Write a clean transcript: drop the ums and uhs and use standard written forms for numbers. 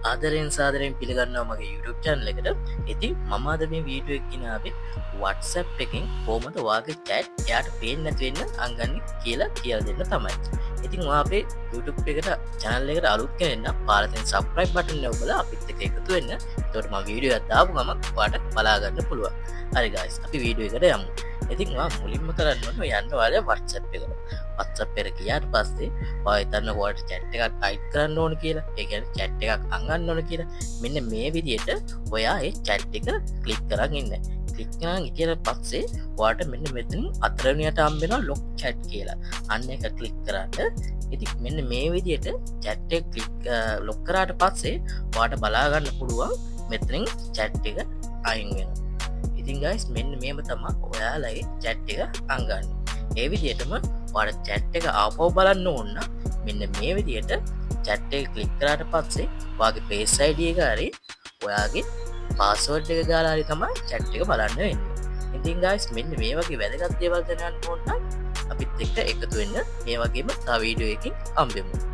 ආදරයෙන් සාදරයෙන් පිළිගන්නවා මගේ YouTube channel එකට. ඉතින් මම අද මේ වීඩියෝ එකකින් ආවේ WhatsApp එකෙන් කොහොමද ඔයාගේ chat එයාට පේන්නේ නැති වෙන්න අංගන්නේ කියලා දෙන්න තමයි. ඉතින් ඔයා අපේ YouTube එකට channel එකට අලුත් කෙනෙක් නම් පාරෙන් subscribe button එක ඔබලා අපිත් එක්ක එකතු වෙන්න. එතකොට මම වීඩියෝ එකක් දාපු ගමන් ඔයාට බලා ගන්න පුළුවන්. හරි guys අපි වීඩියෝ එකට යමු. ඉතින් ඔයා මුලින්ම කරන්න ඕනේ යන්න ඔයාලා WhatsApp එකට. WhatsApp එකට ගියාට පස්සේ ඔයා හිතන්න ඔයාලට chat එකක් type කරන්න ඕන කියලා. ඒ කියන්නේ chat එකක් අංගන්න ඕන කියලා. මෙන්න මේ විදිහට ඔයා ඒ chat එක click කරන් ඉන්න. click කරන් ඉතින් පස්සේ ඔයාට මෙන්න මෙතන අතරවෙනියට හම්බ වෙනවා lock chat කියලා. අන්න එක click කරාට ඉතින් මෙන්න මේ විදිහට chat එක click lock කරාට පස්සේ ඔයාට බලා ගන්න පුළුවන් මෙතනින් chat එක අයින් වෙනවා. ඉතින් guys මෙන්න මේම තමයි ඔයාලගේ chat එක අංගන්නේ. ඒ විදිහටම ඔයාලා chat එක ආපහු බලන්න ඕන නම් මෙන්න මේ විදිහට chat එක click කරාට පස්සේ ඔයාගේ face ID එක හරි ඔයාගේ password එක ගාලා හරි තමයි chat එක බලන්න වෙන්නේ. ඉතින් guys මෙන්න මේ වගේ වැදගත් දේවල් දැනගන්න ඕන නම් අපිත් එක්ක එකතු වෙන්න මේ වගේම තව වීඩියෝ එකකින් හම්බෙමු.